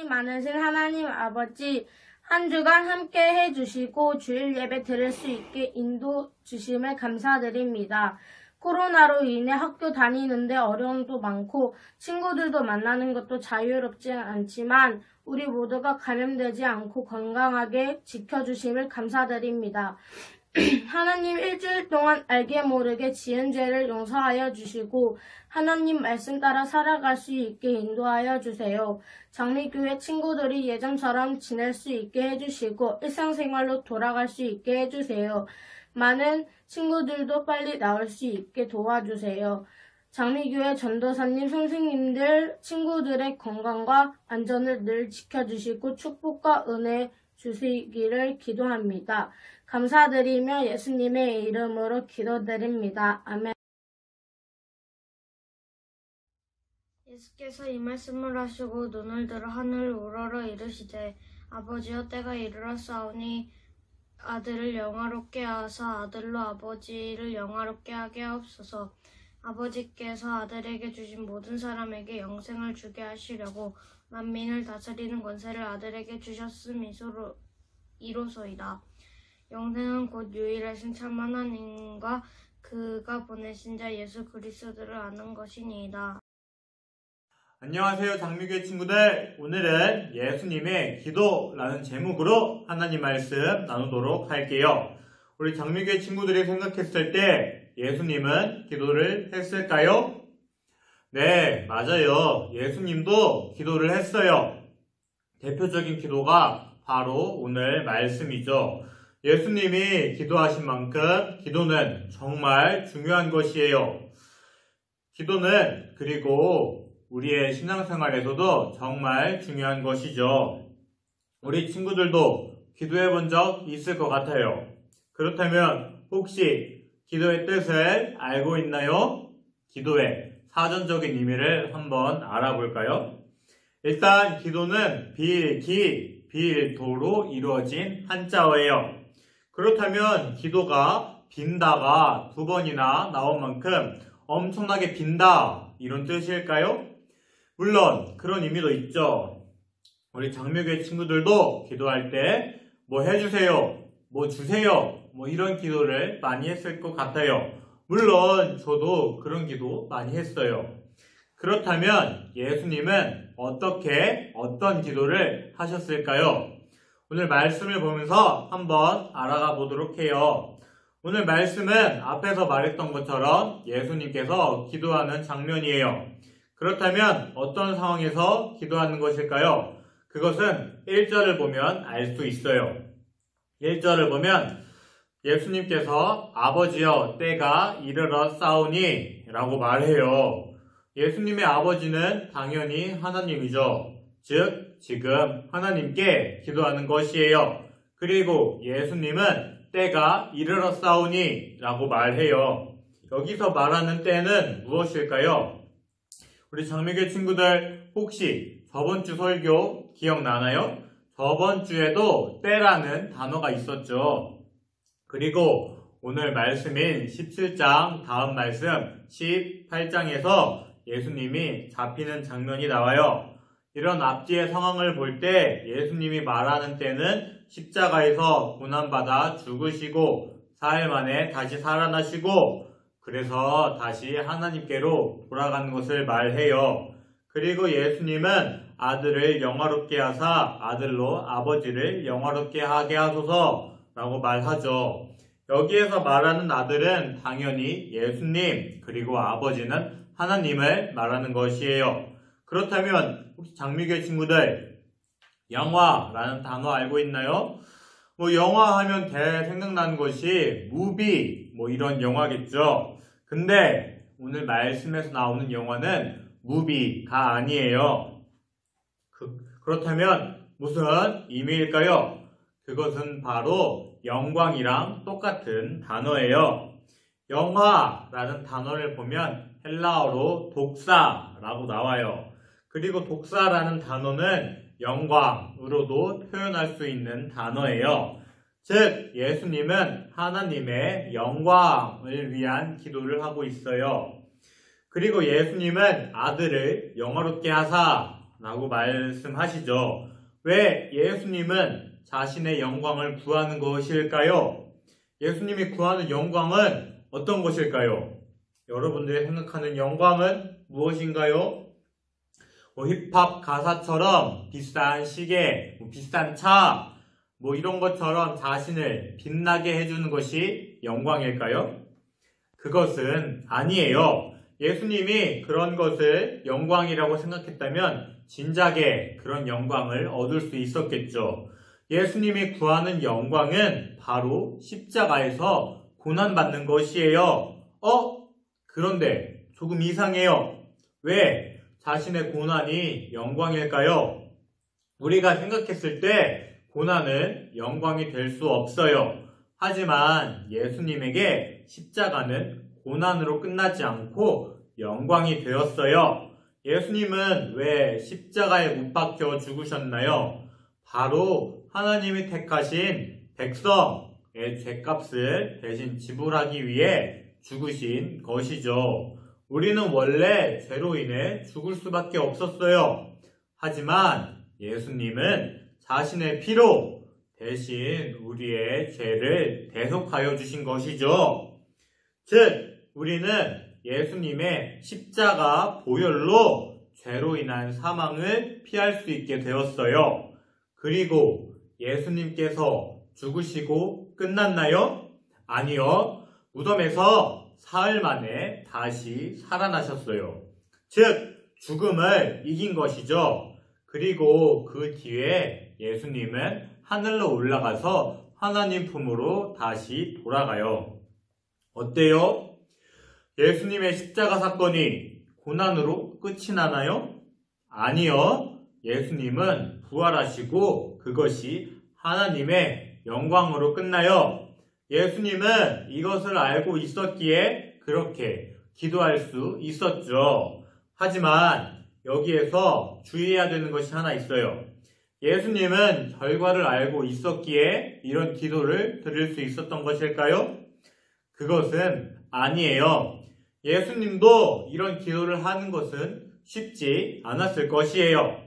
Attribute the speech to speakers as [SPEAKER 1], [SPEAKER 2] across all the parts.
[SPEAKER 1] 많으신 하나님 아버지, 한 주간 함께 해주시고 주일 예배 드릴 수 있게 인도 주심을 감사드립니다. 코로나로 인해 학교 다니는데 어려움도 많고 친구들도 만나는 것도 자유롭지 않지만 우리 모두가 감염되지 않고 건강하게 지켜주심을 감사드립니다. 하나님, 일주일 동안 알게 모르게 지은 죄를 용서하여 주시고 하나님 말씀 따라 살아갈 수 있게 인도하여 주세요. 장미교회 친구들이 예전처럼 지낼 수 있게 해주시고 일상생활로 돌아갈 수 있게 해주세요. 많은 친구들도 빨리 나올 수 있게 도와주세요. 장미교회 전도사님, 선생님들, 친구들의 건강과 안전을 늘 지켜주시고 축복과 은혜 주시기를 기도합니다. 감사드리며 예수님의 이름으로 기도드립니다. 아멘.
[SPEAKER 2] 예수께서 이 말씀을 하시고 눈을 들어 하늘을 우러러 이르시되 아버지여 때가 이르렀사오니 아들을 영화롭게 하사 아들로 아버지를 영화롭게 하게 하옵소서. 아버지께서 아들에게 주신 모든 사람에게 영생을 주게 하시려고 만민을 다스리는 권세를 아들에게 주셨음이로소이다. 영생은 곧 유일하신 참 하나님과 그가 보내신 자 예수 그리스도를 아는 것이니이다.
[SPEAKER 3] 안녕하세요, 장미교회 친구들. 오늘은 예수님의 기도라는 제목으로 하나님 말씀 나누도록 할게요. 우리 장미교회 친구들이 생각했을 때 예수님은 기도를 했을까요? 네, 맞아요. 예수님도 기도를 했어요. 대표적인 기도가 바로 오늘 말씀이죠. 예수님이 기도하신 만큼 기도는 정말 중요한 것이에요. 기도는 그리고 우리의 신앙생활에서도 정말 중요한 것이죠. 우리 친구들도 기도해 본 적 있을 것 같아요. 그렇다면 혹시 기도의 뜻을 알고 있나요? 기도의 사전적인 의미를 한번 알아볼까요? 일단 기도는 빌기, 빌도로 이루어진 한자어예요. 그렇다면 기도가 빈다가 두 번이나 나온 만큼 엄청나게 빈다 이런 뜻일까요? 물론 그런 의미도 있죠. 우리 장미교회 친구들도 기도할 때 뭐 해주세요, 뭐 주세요, 뭐 이런 기도를 많이 했을 것 같아요. 물론 저도 그런 기도 많이 했어요. 그렇다면 예수님은 어떤 기도를 하셨을까요? 오늘 말씀을 보면서 한번 알아가 보도록 해요. 오늘 말씀은 앞에서 말했던 것처럼 예수님께서 기도하는 장면이에요. 그렇다면 어떤 상황에서 기도하는 것일까요? 그것은 1절을 보면 알 수 있어요. 1절을 보면 예수님께서 아버지여 때가 이르렀사오니 라고 말해요. 예수님의 아버지는 당연히 하나님이죠. 즉 지금 하나님께 기도하는 것이에요. 그리고 예수님은 때가 이르렀사오니 라고 말해요. 여기서 말하는 때는 무엇일까요? 우리 장미교회 친구들 혹시 저번 주 설교 기억나나요? 저번 주에도 때라는 단어가 있었죠. 그리고 오늘 말씀인 17장 다음 말씀 18장에서 예수님이 잡히는 장면이 나와요. 이런 앞뒤의 상황을 볼 때 예수님이 말하는 때는 십자가에서 고난받아 죽으시고 4일 만에 다시 살아나시고 그래서 다시 하나님께로 돌아가는 것을 말해요. 그리고 예수님은 아들을 영화롭게 하사 아들로 아버지를 영화롭게 하게 하소서 라고 말하죠. 여기에서 말하는 아들은 당연히 예수님 그리고 아버지는 하나님을 말하는 것이에요. 그렇다면 혹시 장미교회 친구들 영화라는 단어 알고 있나요? 영화 하면 생각나는 것이 무비 이런 영화겠죠. 근데 오늘 말씀에서 나오는 영화는 무비가 아니에요. 그렇다면 무슨 의미일까요? 그것은 바로 영광이랑 똑같은 단어예요. 영화라는 단어를 보면 헬라어로 독사라고 나와요. 그리고 독사라는 단어는 영광으로도 표현할 수 있는 단어예요. 즉 예수님은 하나님의 영광을 위한 기도를 하고 있어요. 그리고 예수님은 아들을 영화롭게 하사 라고 말씀하시죠. 왜 예수님은 자신의 영광을 구하는 것일까요? 예수님이 구하는 영광은 어떤 것일까요? 여러분들이 생각하는 영광은 무엇인가요? 힙합 가사처럼 비싼 시계, 비싼 차, 이런 것처럼 자신을 빛나게 해주는 것이 영광일까요? 그것은 아니에요. 예수님이 그런 것을 영광이라고 생각했다면 진작에 그런 영광을 얻을 수 있었겠죠. 예수님이 구하는 영광은 바로 십자가에서 고난받는 것이에요. 그런데 조금 이상해요. 왜 자신의 고난이 영광일까요? 우리가 생각했을 때 고난은 영광이 될 수 없어요. 하지만 예수님에게 십자가는 고난으로 끝나지 않고 영광이 되었어요. 예수님은 왜 십자가에 못 박혀 죽으셨나요? 바로 하나님이 택하신 백성의 죄값을 대신 지불하기 위해 죽으신 것이죠. 우리는 원래 죄로 인해 죽을 수밖에 없었어요. 하지만 예수님은 자신의 피로 대신 우리의 죄를 대속하여 주신 것이죠. 즉, 우리는 예수님의 십자가 보혈로 죄로 인한 사망을 피할 수 있게 되었어요. 그리고 예수님께서 죽으시고 끝났나요? 아니요. 무덤에서 사흘 만에 다시 살아나셨어요. 즉, 죽음을 이긴 것이죠. 그리고 그 뒤에 예수님은 하늘로 올라가서 하나님 품으로 다시 돌아가요. 어때요? 예수님의 십자가 사건이 고난으로 끝이 나나요? 아니요. 예수님은 부활하시고 그것이 하나님의 영광으로 끝나요. 예수님은 이것을 알고 있었기에 그렇게 기도할 수 있었죠. 하지만 여기에서 주의해야 되는 것이 하나 있어요. 예수님은 결과를 알고 있었기에 이런 기도를 드릴 수 있었던 것일까요? 그것은 아니에요. 예수님도 이런 기도를 하는 것은 쉽지 않았을 것이에요.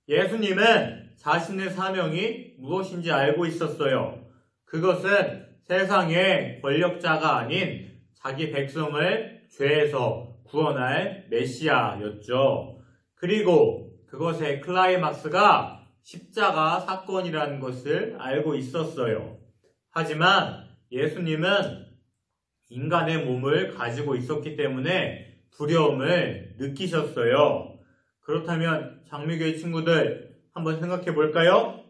[SPEAKER 3] 예수님은 자신의 사명이 무엇인지 알고 있었어요. 그것은 세상의 권력자가 아닌 자기 백성을 죄에서 구원할 메시아였죠. 그리고 그것의 클라이막스가 십자가 사건이라는 것을 알고 있었어요. 하지만 예수님은 인간의 몸을 가지고 있었기 때문에 두려움을 느끼셨어요. 그렇다면 장미교회 친구들 한번 생각해 볼까요?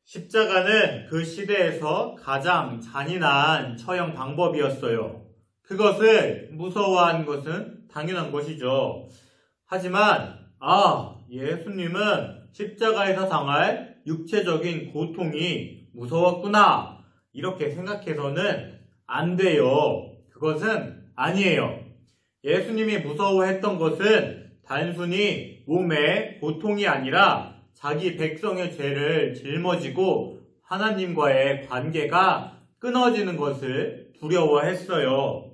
[SPEAKER 3] 십자가는 그 시대에서 가장 잔인한 처형 방법이었어요. 그것을 무서워한 것은 당연한 것이죠. 하지만 예수님은 십자가에서 당할 육체적인 고통이 무서웠구나 이렇게 생각해서는 안 돼요. 그것은 아니에요. 예수님이 무서워했던 것은 단순히 몸의 고통이 아니라 자기 백성의 죄를 짊어지고 하나님과의 관계가 끊어지는 것을 두려워했어요.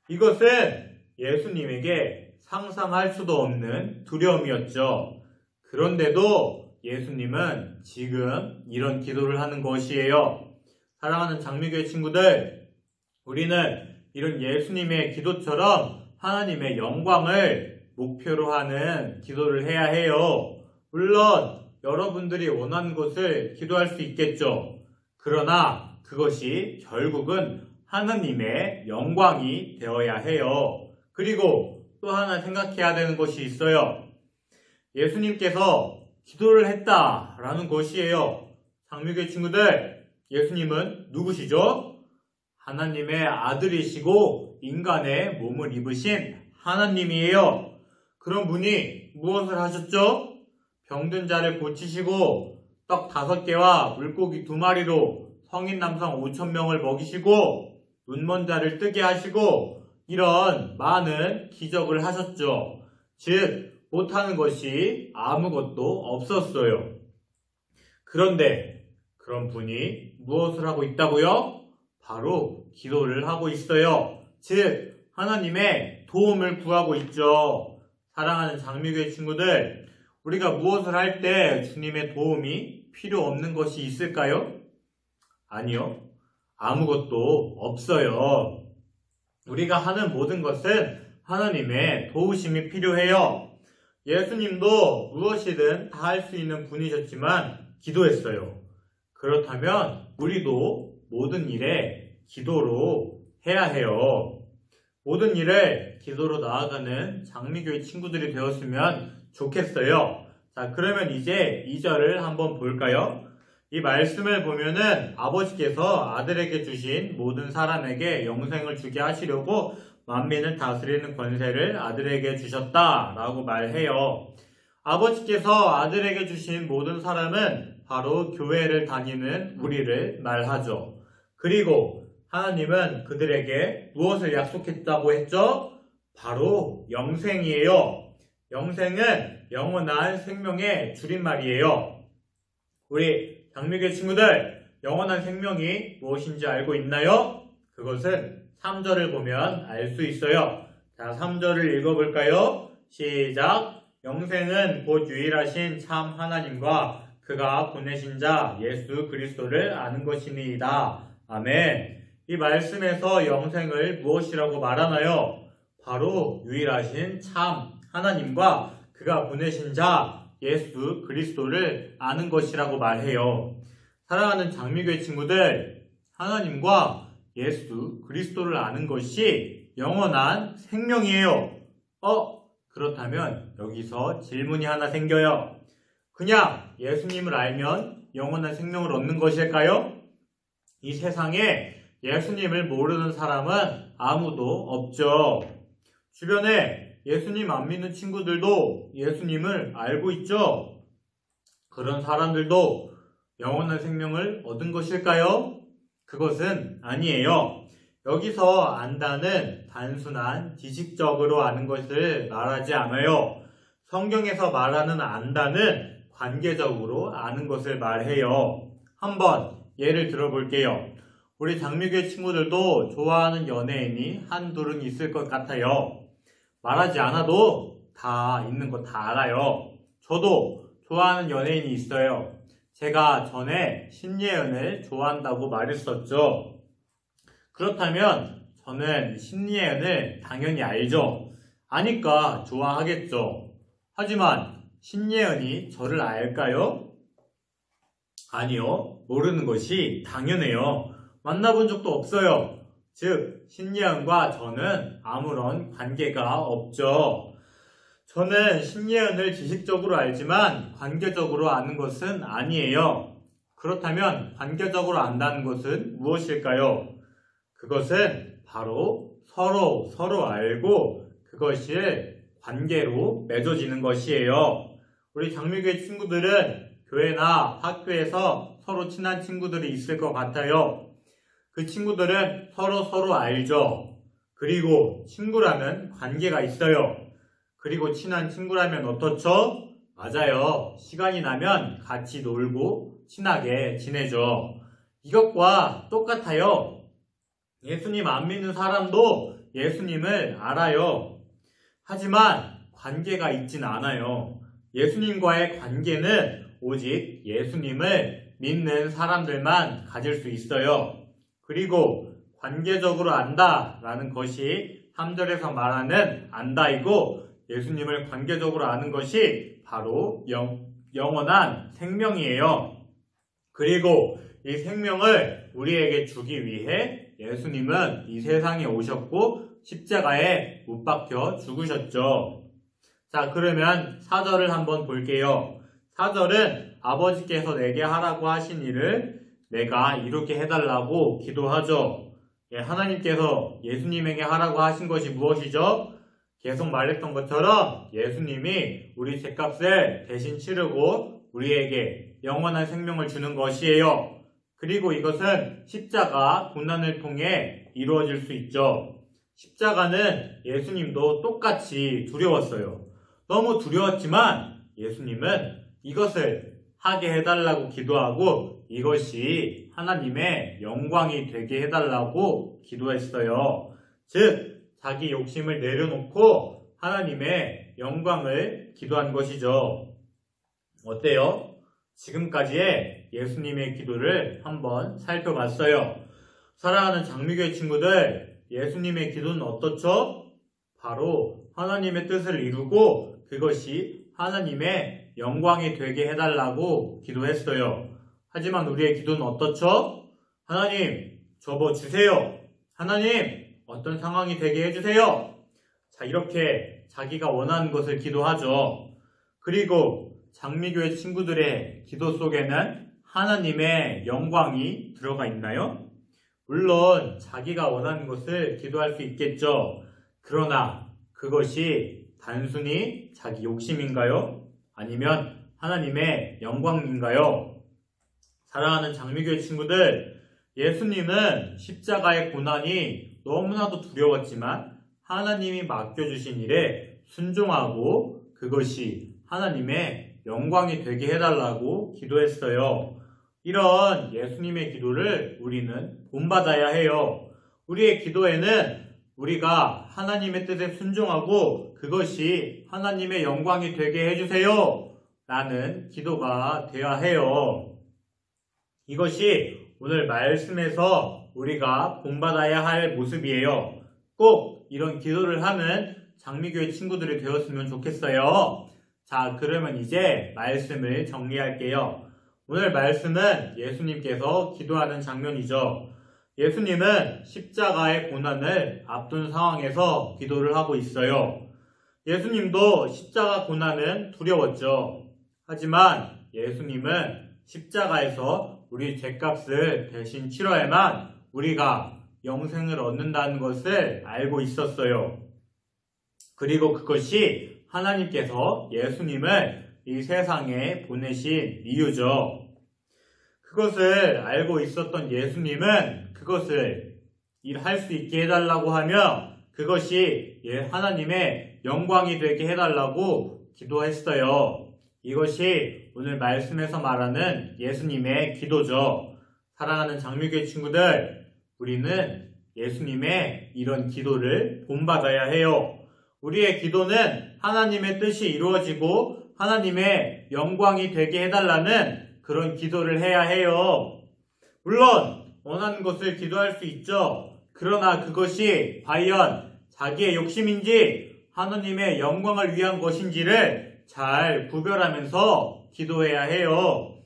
[SPEAKER 3] 이것은 예수님에게 상상할 수도 없는 두려움이었죠. 그런데도 예수님은 지금 이런 기도를 하는 것이에요. 사랑하는 장미교회 친구들, 우리는 이런 예수님의 기도처럼 하나님의 영광을 목표로 하는 기도를 해야 해요. 물론 여러분들이 원하는 것을 기도할 수 있겠죠. 그러나 그것이 결국은 하나님의 영광이 되어야 해요. 그리고 또 하나 생각해야 되는 것이 있어요. 예수님께서 기도를 했다라는 것이에요. 장미교회 친구들, 예수님은 누구시죠? 하나님의 아들이시고 인간의 몸을 입으신 하나님이에요. 그런 분이 무엇을 하셨죠? 병든 자를 고치시고 떡 5개와 물고기 2마리로 성인 남성 5,000명을 먹이시고 눈먼 자를 뜨게 하시고 이런 많은 기적을 하셨죠. 즉 못하는 것이 아무것도 없었어요. 그런데 그런 분이 무엇을 하고 있다고요? 바로 기도를 하고 있어요. 즉 하나님의 도움을 구하고 있죠. 사랑하는 장미교회 친구들, 우리가 무엇을 할 때 주님의 도움이 필요 없는 것이 있을까요? 아니요. 아무것도 없어요. 우리가 하는 모든 것은 하나님의 도우심이 필요해요. 예수님도 무엇이든 다 할 수 있는 분이셨지만 기도했어요. 그렇다면 우리도 모든 일에 기도로 해야 해요. 모든 일을 기도로 나아가는 장미교회 친구들이 되었으면 좋겠어요. 자, 그러면 이제 2절을 한번 볼까요? 이 말씀을 보면은 아버지께서 아들에게 주신 모든 사람에게 영생을 주게 하시려고 만민을 다스리는 권세를 아들에게 주셨다라고 말해요. 아버지께서 아들에게 주신 모든 사람은 바로 교회를 다니는 우리를 말하죠. 그리고 하나님은 그들에게 무엇을 약속했다고 했죠? 바로 영생이에요. 영생은 영원한 생명의 줄임말이에요. 우리 장미교회 친구들, 영원한 생명이 무엇인지 알고 있나요? 그것은 3절을 보면 알 수 있어요. 자, 3절을 읽어볼까요? 시작! 영생은 곧 유일하신 참 하나님과 그가 보내신 자 예수 그리스도를 아는 것이니이다. 아멘. 이 말씀에서 영생을 무엇이라고 말하나요? 바로 유일하신 참 하나님과 그가 보내신 자 예수 그리스도를 아는 것이라고 말해요. 사랑하는 장미교회 친구들, 하나님과 예수 그리스도를 아는 것이 영원한 생명이에요. 그렇다면 여기서 질문이 하나 생겨요. 그냥 예수님을 알면 영원한 생명을 얻는 것일까요? 이 세상에 예수님을 모르는 사람은 아무도 없죠. 주변에 예수님 안 믿는 친구들도 예수님을 알고 있죠. 그런 사람들도 영원한 생명을 얻은 것일까요? 그것은 아니에요. 여기서 안다는 단순한 지식적으로 아는 것을 말하지 않아요. 성경에서 말하는 안다는 관계적으로 아는 것을 말해요. 한번 예를 들어볼게요. 우리 장미교회 친구들도 좋아하는 연예인이 한둘은 있을 것 같아요. 말하지 않아도 다 있는 거 다 알아요. 저도 좋아하는 연예인이 있어요. 제가 전에 신예은을 좋아한다고 말했었죠. 그렇다면 저는 신예은을 당연히 알죠. 아니까 좋아하겠죠. 하지만 신예은이 저를 알까요? 아니요. 모르는 것이 당연해요. 만나본 적도 없어요. 즉, 신예은과 저는 아무런 관계가 없죠. 저는 신예은을 지식적으로 알지만 관계적으로 아는 것은 아니에요. 그렇다면 관계적으로 안다는 것은 무엇일까요? 그것은 바로 서로 알고 그것이 관계로 맺어지는 것이에요. 우리 장미교회 친구들은 교회나 학교에서 서로 친한 친구들이 있을 것 같아요. 그 친구들은 서로 알죠. 그리고 친구라는 관계가 있어요. 그리고 친한 친구라면 어떻죠? 맞아요. 시간이 나면 같이 놀고 친하게 지내죠. 이것과 똑같아요. 예수님 안 믿는 사람도 예수님을 알아요. 하지만 관계가 있진 않아요. 예수님과의 관계는 오직 예수님을 믿는 사람들만 가질 수 있어요. 그리고 관계적으로 안다라는 것이 3절에서 말하는 안다이고 예수님을 관계적으로 아는 것이 바로 영원한 생명이에요. 그리고 이 생명을 우리에게 주기 위해 예수님은 이 세상에 오셨고 십자가에 못 박혀 죽으셨죠. 자, 그러면 4절을 한번 볼게요. 4절은 아버지께서 내게 하라고 하신 일을 내가 이렇게 해달라고 기도하죠. 하나님께서 예수님에게 하라고 하신 것이 무엇이죠? 계속 말했던 것처럼 예수님이 우리 죗값을 대신 치르고 우리에게 영원한 생명을 주는 것이에요. 그리고 이것은 십자가 고난을 통해 이루어질 수 있죠. 십자가는 예수님도 똑같이 두려웠어요. 너무 두려웠지만 예수님은 이것을 하게 해달라고 기도하고 이것이 하나님의 영광이 되게 해달라고 기도했어요. 즉, 자기 욕심을 내려놓고 하나님의 영광을 기도한 것이죠. 어때요? 지금까지의 예수님의 기도를 한번 살펴봤어요. 사랑하는 장미교회 친구들, 예수님의 기도는 어떻죠? 바로 하나님의 뜻을 이루고 그것이 하나님의 영광이 되게 해달라고 기도했어요. 하지만 우리의 기도는 어떻죠? 하나님, 접어주세요. 하나님, 어떤 상황이 되게 해주세요. 자, 이렇게 자기가 원하는 것을 기도하죠. 그리고 장미교회 친구들의 기도 속에는 하나님의 영광이 들어가 있나요? 물론 자기가 원하는 것을 기도할 수 있겠죠. 그러나 그것이 단순히 자기 욕심인가요? 아니면 하나님의 영광인가요? 사랑하는 장미교회 친구들, 예수님은 십자가의 고난이 너무나도 두려웠지만 하나님이 맡겨주신 일에 순종하고 그것이 하나님의 영광이 되게 해달라고 기도했어요. 이런 예수님의 기도를 우리는 본받아야 해요. 우리의 기도에는 우리가 하나님의 뜻에 순종하고 그것이 하나님의 영광이 되게 해주세요 라는 기도가 되어야 해요. 이것이 오늘 말씀에서 우리가 본받아야 할 모습이에요. 꼭 이런 기도를 하는 장미교회 친구들이 되었으면 좋겠어요. 자, 그러면 이제 말씀을 정리할게요. 오늘 말씀은 예수님께서 기도하는 장면이죠. 예수님은 십자가의 고난을 앞둔 상황에서 기도를 하고 있어요. 예수님도 십자가 고난은 두려웠죠. 하지만 예수님은 십자가에서 우리 죄값을 대신 치러야만 우리가 영생을 얻는다는 것을 알고 있었어요. 그리고 그것이 하나님께서 예수님을 이 세상에 보내신 이유죠. 그것을 알고 있었던 예수님은 그것을 할 수 있게 해달라고 하며 그것이 하나님의 영광이 되게 해달라고 기도했어요. 이것이 오늘 말씀에서 말하는 예수님의 기도죠. 사랑하는 장미교회 친구들, 우리는 예수님의 이런 기도를 본받아야 해요. 우리의 기도는 하나님의 뜻이 이루어지고 하나님의 영광이 되게 해달라는 그런 기도를 해야 해요. 물론 원하는 것을 기도할 수 있죠. 그러나 그것이 과연 자기의 욕심인지 하나님의 영광을 위한 것인지를 잘 구별하면서 기도해야 해요.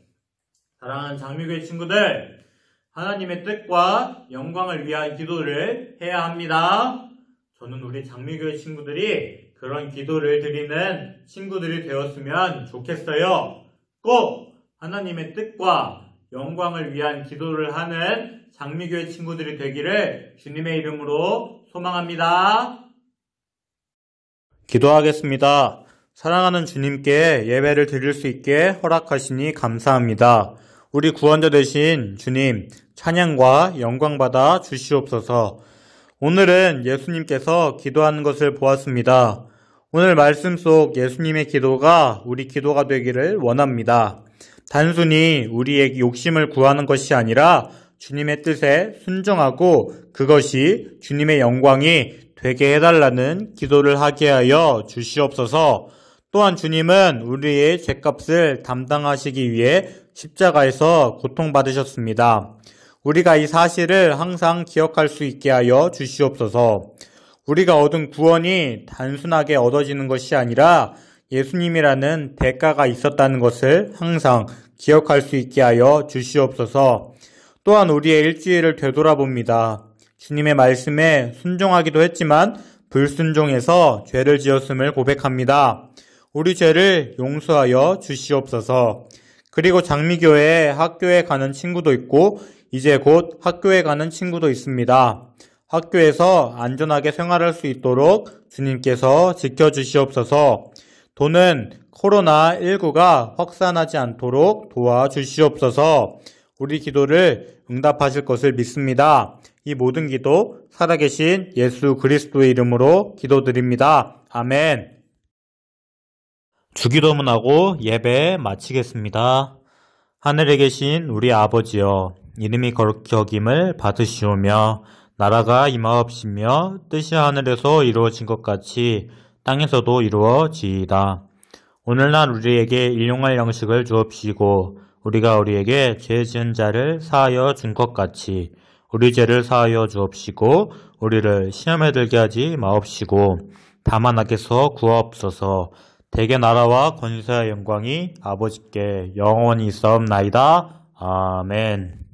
[SPEAKER 3] 사랑하는 장미교회 친구들, 하나님의 뜻과 영광을 위한 기도를 해야 합니다. 저는 우리 장미교회 친구들이 그런 기도를 드리는 친구들이 되었으면 좋겠어요. 꼭 하나님의 뜻과 영광을 위한 기도를 하는 장미교회 친구들이 되기를 주님의 이름으로 소망합니다. 기도하겠습니다. 사랑하는 주님께 예배를 드릴 수 있게 허락하시니 감사합니다. 우리 구원자 되신 주님, 찬양과 영광 받아 주시옵소서. 오늘은 예수님께서 기도하는 것을 보았습니다. 오늘 말씀 속 예수님의 기도가 우리 기도가 되기를 원합니다. 단순히 우리의 욕심을 구하는 것이 아니라 주님의 뜻에 순종하고 그것이 주님의 영광이 되게 해달라는 기도를 하게 하여 주시옵소서. 또한 주님은 우리의 죄값을 담당하시기 위해 십자가에서 고통받으셨습니다. 우리가 이 사실을 항상 기억할 수 있게 하여 주시옵소서. 우리가 얻은 구원이 단순하게 얻어지는 것이 아니라 예수님이라는 대가가 있었다는 것을 항상 기억할 수 있게 하여 주시옵소서. 또한 우리의 일주일을 되돌아봅니다. 주님의 말씀에 순종하기도 했지만 불순종해서 죄를 지었음을 고백합니다. 우리 죄를 용서하여 주시옵소서. 그리고 장미교회 학교에 가는 친구도 있고 이제 곧 학교에 가는 친구도 있습니다. 학교에서 안전하게 생활할 수 있도록 주님께서 지켜주시옵소서. 또는 코로나19가 확산하지 않도록 도와주시옵소서. 우리 기도를 응답하실 것을 믿습니다. 이 모든 기도 살아계신 예수 그리스도의 이름으로 기도드립니다. 아멘. 주기도문하고 예배 마치겠습니다. 하늘에 계신 우리 아버지여, 이름이 거룩히 여김을 받으시오며 나라가 임하옵시며 뜻이 하늘에서 이루어진 것 같이 땅에서도 이루어지이다. 오늘날 우리에게 일용할 양식을 주옵시고 우리가 우리에게 죄 지은 자를 사하여 준 것 같이 우리 죄를 사하여 주옵시고 우리를 시험에 들게 하지 마옵시고 다만 악에서 구하옵소서. 대개 나라와 권세와 영광이 아버지께 영원히 있사옵나이다. 아멘.